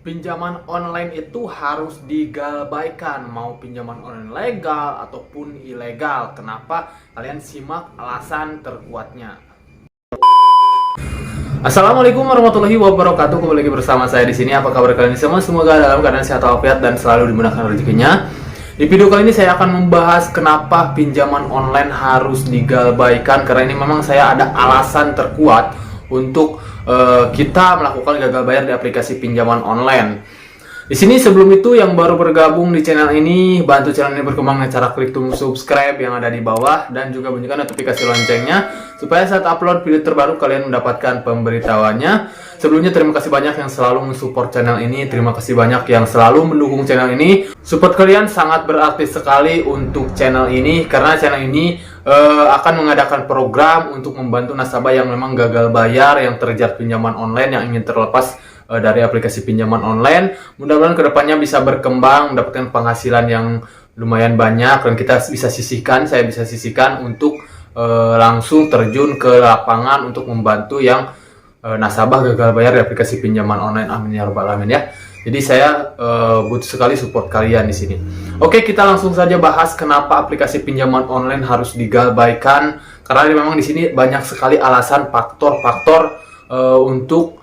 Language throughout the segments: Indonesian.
Pinjaman online itu harus digabaikan, mau pinjaman online legal ataupun ilegal. Kenapa? Kalian simak alasan terkuatnya. Assalamualaikum warahmatullahi wabarakatuh. Kembali lagi bersama saya di sini. Apa kabar kalian semua? Semoga dalam keadaan sehat walafiat dan selalu dimudahkan rezekinya. Di video kali ini saya akan membahas kenapa pinjaman online harus digabaikan, karena ini memang saya ada alasan terkuat untuk kita melakukan gagal bayar di aplikasi pinjaman online. Di sini sebelum itu yang baru bergabung di channel ini, bantu channel ini berkembang dengan cara klik tombol subscribe yang ada di bawah dan juga bunyikan notifikasi loncengnya supaya saat upload video terbaru kalian mendapatkan pemberitahuannya. Sebelumnya terima kasih banyak yang selalu mensupport channel ini, terima kasih banyak yang selalu mendukung channel ini. Support kalian sangat berarti sekali untuk channel ini, karena channel ini akan mengadakan program untuk membantu nasabah yang memang gagal bayar, yang terjerat pinjaman online, yang ingin terlepas dari aplikasi pinjaman online. Mudah-mudahan kedepannya bisa berkembang, mendapatkan penghasilan yang lumayan banyak, dan kita bisa sisihkan, saya bisa sisihkan untuk langsung terjun ke lapangan untuk membantu yang nasabah gagal bayar di aplikasi pinjaman online. Amin ya rabbal alamin ya. Jadi saya butuh sekali support kalian di sini. Oke, kita langsung saja bahas kenapa aplikasi pinjaman online harus digabaikan. Karena memang di sini banyak sekali alasan, faktor-faktor untuk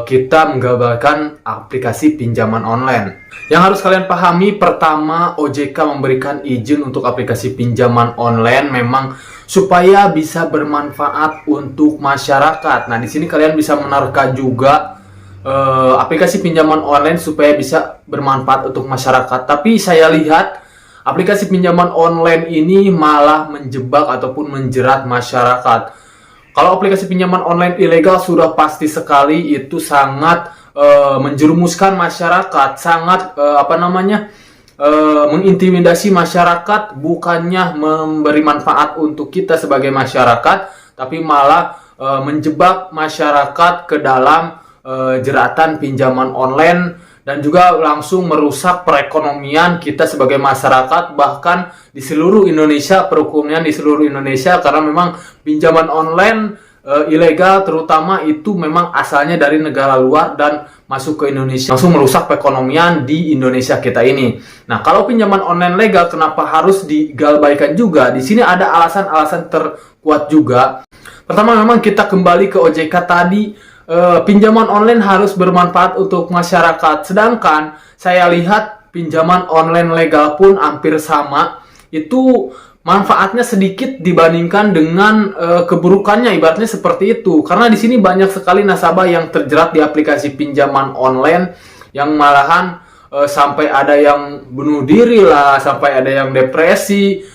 kita menggabaikan aplikasi pinjaman online. Yang harus kalian pahami, pertama, OJK memberikan izin untuk aplikasi pinjaman online memang supaya bisa bermanfaat untuk masyarakat. Nah, di sini kalian bisa menerka juga aplikasi pinjaman online supaya bisa bermanfaat untuk masyarakat. Tapi saya lihat aplikasi pinjaman online ini malah menjebak ataupun menjerat masyarakat. Kalau aplikasi pinjaman online ilegal sudah pasti sekali itu sangat menjerumuskan masyarakat, sangat mengintimidasi masyarakat, bukannya memberi manfaat untuk kita sebagai masyarakat, tapi malah menjebak masyarakat ke dalam jeratan pinjaman online dan juga langsung merusak perekonomian kita sebagai masyarakat, bahkan di seluruh Indonesia, perekonomian di seluruh Indonesia, karena memang pinjaman online ilegal terutama itu memang asalnya dari negara luar dan masuk ke Indonesia, langsung merusak perekonomian di Indonesia kita ini. Nah, kalau pinjaman online legal kenapa harus digabaikan juga? Di sini ada alasan-alasan terkuat juga. Pertama, memang kita kembali ke OJK tadi. Pinjaman online harus bermanfaat untuk masyarakat. Sedangkan saya lihat pinjaman online legal pun hampir sama. Itu manfaatnya sedikit dibandingkan dengan keburukannya, ibaratnya seperti itu. Karena di sini banyak sekali nasabah yang terjerat di aplikasi pinjaman online yang malahan sampai ada yang bunuh diri lah, sampai ada yang depresi,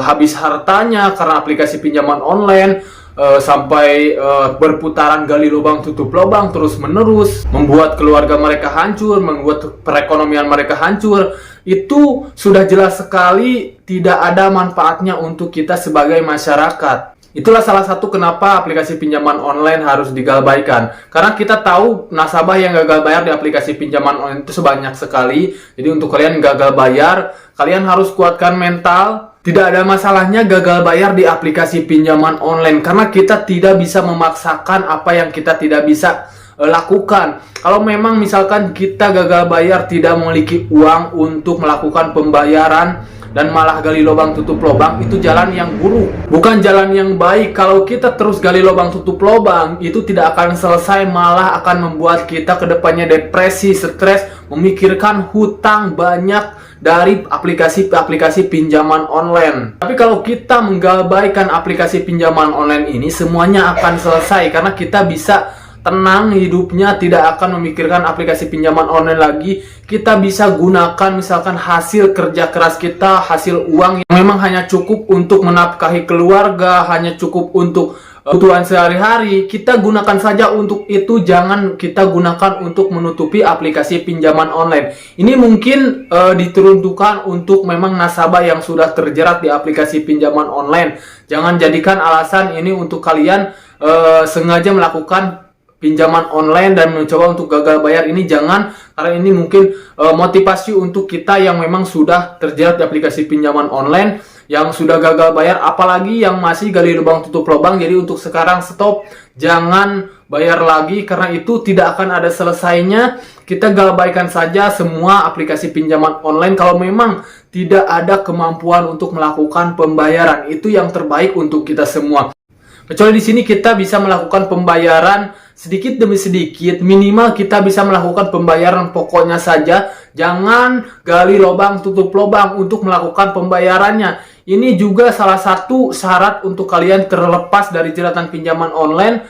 habis hartanya karena aplikasi pinjaman online. Sampai berputaran gali lubang tutup lubang terus menerus, membuat keluarga mereka hancur, membuat perekonomian mereka hancur. Itu sudah jelas sekali tidak ada manfaatnya untuk kita sebagai masyarakat. Itulah salah satu kenapa aplikasi pinjaman online harus digabaikan. Karena kita tahu nasabah yang gagal bayar di aplikasi pinjaman online itu sebanyak sekali. Jadi untuk kalian yang gagal bayar, kalian harus kuatkan mental. Tidak ada masalahnya gagal bayar di aplikasi pinjaman online, karena kita tidak bisa memaksakan apa yang kita tidak bisa lakukan. Kalau memang misalkan kita gagal bayar, tidak memiliki uang untuk melakukan pembayaran dan malah gali lubang tutup lubang, itu jalan yang buruk, bukan jalan yang baik. Kalau kita terus gali lubang tutup lubang, itu tidak akan selesai, malah akan membuat kita kedepannya depresi, stres, memikirkan hutang banyak dari aplikasi-aplikasi pinjaman online. Tapi kalau kita menggabaikan aplikasi pinjaman online ini, semuanya akan selesai karena kita bisa tenang hidupnya, tidak akan memikirkan aplikasi pinjaman online lagi. Kita bisa gunakan misalkan hasil kerja keras kita, hasil uang yang memang hanya cukup untuk menafkahi keluarga, hanya cukup untuk kebutuhan sehari-hari. Kita gunakan saja untuk itu, jangan kita gunakan untuk menutupi aplikasi pinjaman online. Ini mungkin diperuntukkan untuk memang nasabah yang sudah terjerat di aplikasi pinjaman online. Jangan jadikan alasan ini untuk kalian sengaja melakukan pinjaman online dan mencoba untuk gagal bayar. Ini jangan, karena ini mungkin motivasi untuk kita yang memang sudah terjerat di aplikasi pinjaman online, yang sudah gagal bayar, apalagi yang masih gali lubang tutup lubang. Jadi untuk sekarang stop, jangan bayar lagi, karena itu tidak akan ada selesainya. Kita galbaikan saja semua aplikasi pinjaman online kalau memang tidak ada kemampuan untuk melakukan pembayaran. Itu yang terbaik untuk kita semua. Kecuali di sini kita bisa melakukan pembayaran sedikit demi sedikit, minimal kita bisa melakukan pembayaran pokoknya saja. Jangan gali lubang tutup lubang untuk melakukan pembayarannya. Ini juga salah satu syarat untuk kalian terlepas dari jeratan pinjaman online.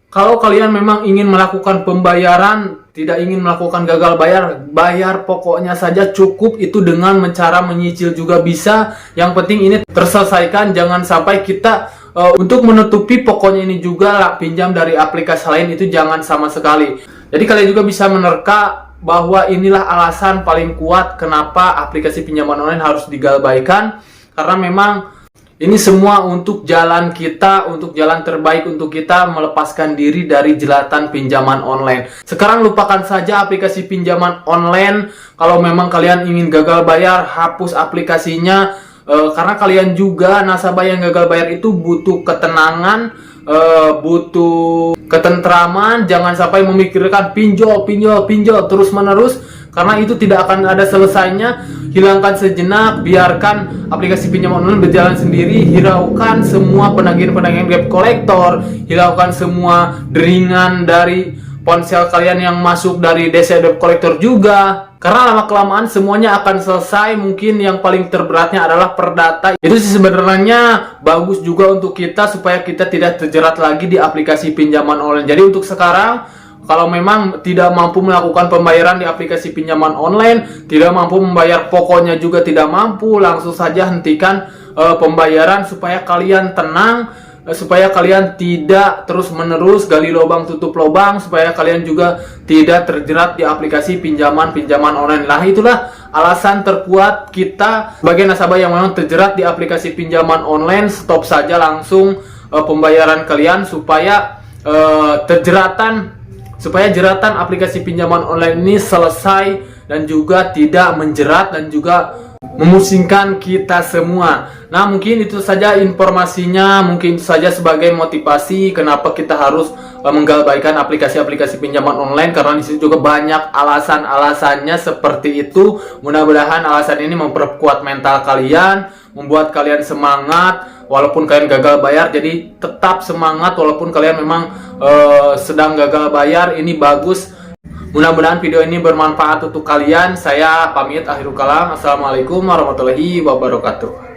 Kalau kalian memang ingin melakukan pembayaran, tidak ingin melakukan gagal bayar, bayar pokoknya saja cukup. Itu dengan cara menyicil juga bisa. Yang penting ini terselesaikan, jangan sampai kita untuk menutupi pokoknya ini juga lah, pinjam dari aplikasi lain, itu jangan sama sekali. Jadi kalian juga bisa menerka bahwa inilah alasan paling kuat kenapa aplikasi pinjaman online harus digalbaikan. Karena memang ini semua untuk jalan kita, untuk jalan terbaik untuk kita melepaskan diri dari jelatan pinjaman online. Sekarang lupakan saja aplikasi pinjaman online. Kalau memang kalian ingin gagal bayar, hapus aplikasinya. Karena kalian juga, nasabah yang gagal bayar itu butuh ketenangan, butuh ketentraman. Jangan sampai memikirkan pinjol terus menerus, karena itu tidak akan ada selesainya. Hilangkan sejenak, biarkan aplikasi pinjaman online berjalan sendiri. Hiraukan semua penagihan-penagihan debt collector, hiraukan semua deringan dari ponsel kalian yang masuk dari DC debt collector juga. Karena lama-kelamaan semuanya akan selesai. Mungkin yang paling terberatnya adalah perdata. Itu sih sebenarnya bagus juga untuk kita, supaya kita tidak terjerat lagi di aplikasi pinjaman online. Jadi untuk sekarang, kalau memang tidak mampu melakukan pembayaran di aplikasi pinjaman online, tidak mampu membayar pokoknya juga tidak mampu, langsung saja hentikan pembayaran supaya kalian tenang, supaya kalian tidak terus-menerus gali lubang tutup lubang, supaya kalian juga tidak terjerat di aplikasi pinjaman online. Nah, itulah alasan terkuat kita sebagai nasabah yang memang terjerat di aplikasi pinjaman online. Stop saja langsung pembayaran kalian supaya jeratan aplikasi pinjaman online ini selesai dan juga tidak menjerat dan juga memusingkan kita semua. Nah, mungkin itu saja informasinya, mungkin itu saja sebagai motivasi kenapa kita harus menggalbaikan aplikasi-aplikasi pinjaman online, karena di situ juga banyak alasan-alasannya seperti itu. Mudah-mudahan alasan ini memperkuat mental kalian, membuat kalian semangat walaupun kalian gagal bayar. Jadi tetap semangat walaupun kalian memang sedang gagal bayar. Ini bagus. Mudah-mudahan video ini bermanfaat untuk kalian. Saya pamit, akhirul kalam. Assalamualaikum warahmatullahi wabarakatuh.